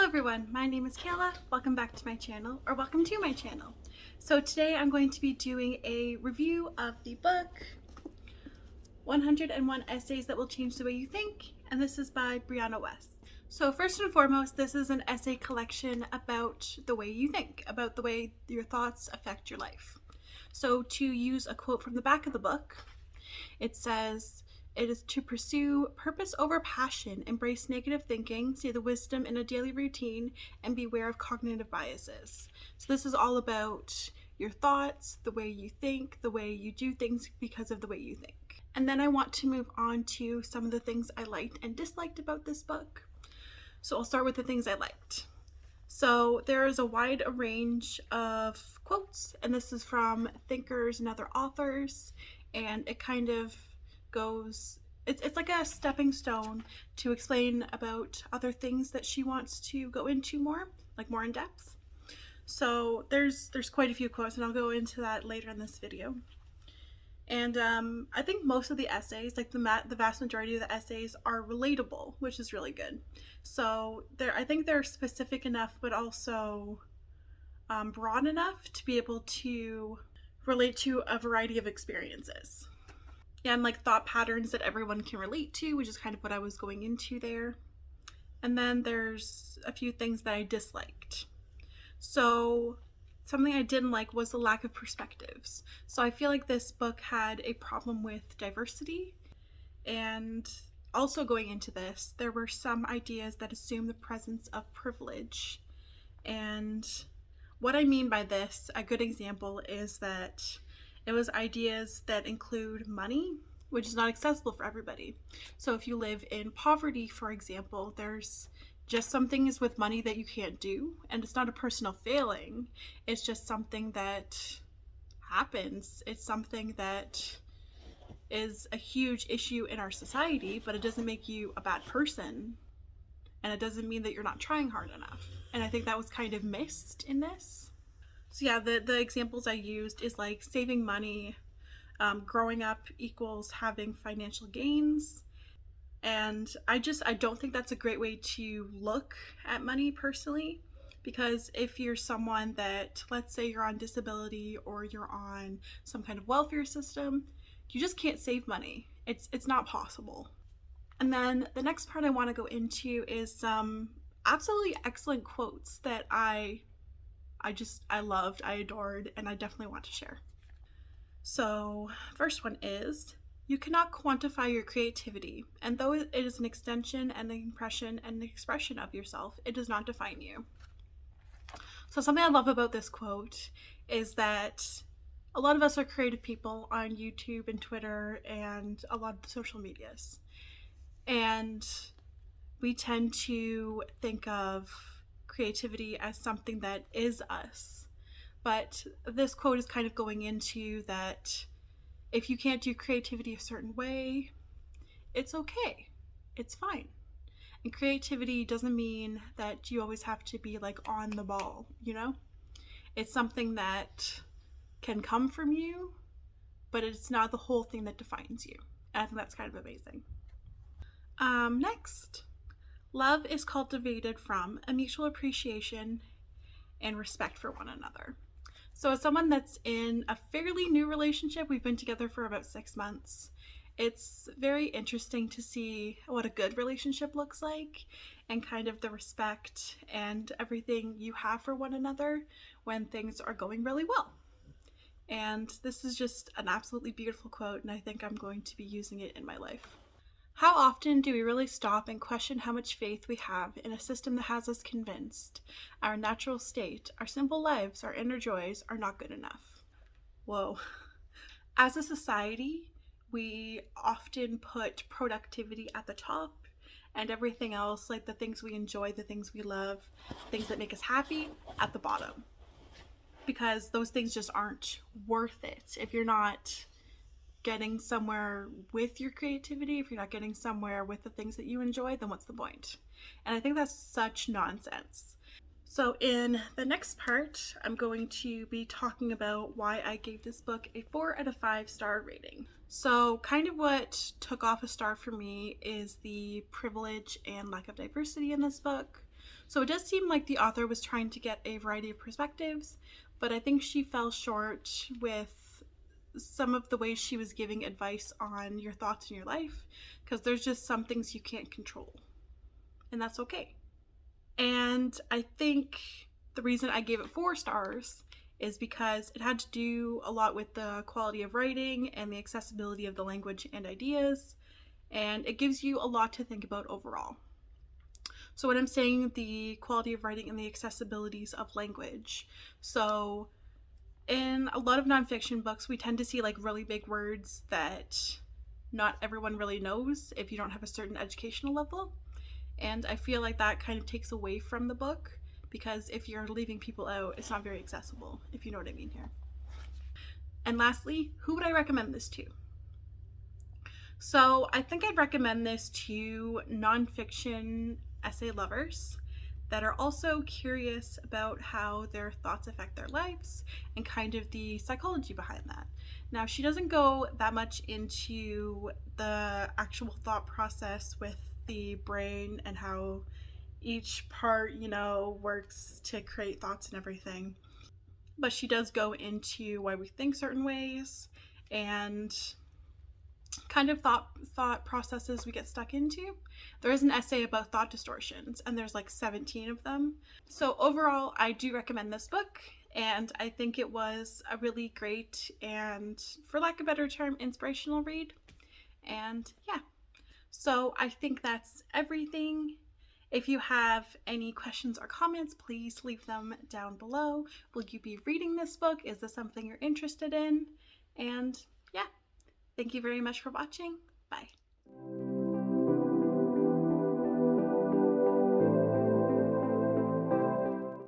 Hello everyone, my name is Kayla. Welcome back to my channel, or welcome to my channel. So today I'm going to be doing a review of the book 101 Essays That Will Change the Way You Think, and this is by Brianna West. So first and foremost, this is an essay collection about the way you think, about the way your thoughts affect your life. So to use a quote from the back of the book, it says, "It is to pursue purpose over passion, embrace negative thinking, see the wisdom in a daily routine, and beware of cognitive biases." So this is all about your thoughts, the way you think, the way you do things because of the way you think. And then I want to move on to some of the things I liked and disliked about this book. So I'll start with the things I liked. So there is a wide range of quotes, and this is from thinkers and other authors, and it kind of goes, it's like a stepping stone to explain about other things that she wants to go into more, like more in depth. So there's quite a few quotes, and I'll go into that later in this video. And I think most of the essays, like the vast majority of the essays, are relatable, which is really good. So I think they're specific enough, but also broad enough to be able to relate to a variety of experiences. And like thought patterns that everyone can relate to, which is kind of what I was going into there. And then there's a few things that I disliked. So something I didn't like was the lack of perspectives. So I feel like this book had a problem with diversity. And also going into this, there were some ideas that assume the presence of privilege. And what I mean by this, a good example is that it was ideas that include money, which is not accessible for everybody. So if you live in poverty, for example, there's just some things with money that you can't do, and it's not a personal failing. It's just something that happens. It's something that is a huge issue in our society, but it doesn't make you a bad person, and it doesn't mean that you're not trying hard enough. And I think that was kind of missed in this. So yeah, the examples I used is like saving money, growing up equals having financial gains. And I don't think that's a great way to look at money personally, because if you're someone that, let's say you're on disability or you're on some kind of welfare system, you just can't save money. It's not possible. And then the next part I want to go into is some absolutely excellent quotes that I loved, I adored, and I definitely want to share. So, first one is, "You cannot quantify your creativity, and though it is an extension and an impression and an expression of yourself, it does not define you." So something I love about this quote is that a lot of us are creative people on YouTube and Twitter and a lot of the social medias. And we tend to think of creativity as something that is us. But this quote is kind of going into that if you can't do creativity a certain way, it's okay. It's fine. And creativity doesn't mean that you always have to be like on the ball, you know? It's something that can come from you, but it's not the whole thing that defines you. And I think that's kind of amazing. Next, "Love is cultivated from a mutual appreciation and respect for one another." So as someone that's in a fairly new relationship, we've been together for about 6 months, it's very interesting to see what a good relationship looks like and kind of the respect and everything you have for one another when things are going really well. And this is just an absolutely beautiful quote, and I think I'm going to be using it in my life. "How often do we really stop and question how much faith we have in a system that has us convinced our natural state, our simple lives, our inner joys are not good enough?" Whoa. As a society, we often put productivity at the top and everything else, like the things we enjoy, the things we love, things that make us happy, at the bottom. Because those things just aren't worth it. If you're not getting somewhere with your creativity, if you're not getting somewhere with the things that you enjoy, then what's the point? And I think that's such nonsense. So in the next part, I'm going to be talking about why I gave this book a 4 out of 5 star rating. So kind of what took off a star for me is the privilege and lack of diversity in this book. So it does seem like the author was trying to get a variety of perspectives, but I think she fell short with some of the ways she was giving advice on your thoughts in your life, because there's just some things you can't control, and that's okay. And I think the reason I gave it 4 stars is because it had to do a lot with the quality of writing and the accessibility of the language and ideas, and it gives you a lot to think about overall. So when I'm saying the quality of writing and the accessibilities of language, so in a lot of nonfiction books, we tend to see like really big words that not everyone really knows if you don't have a certain educational level. And I feel like that kind of takes away from the book, because if you're leaving people out, it's not very accessible, if you know what I mean here. And lastly, who would I recommend this to? So I think I'd recommend this to nonfiction essay lovers that are also curious about how their thoughts affect their lives and kind of the psychology behind that. Now, she doesn't go that much into the actual thought process with the brain and how each part, works to create thoughts and everything. But she does go into why we think certain ways and kind of thought processes we get stuck into. There is an essay about thought distortions, and there's like 17 of them. So overall, I do recommend this book, and I think it was a really great and, for lack of a better term, inspirational read. And yeah, so I think that's everything. If you have any questions or comments, please leave them down below. Will you be reading this book? Is this something you're interested in? And yeah, thank you very much for watching. Bye.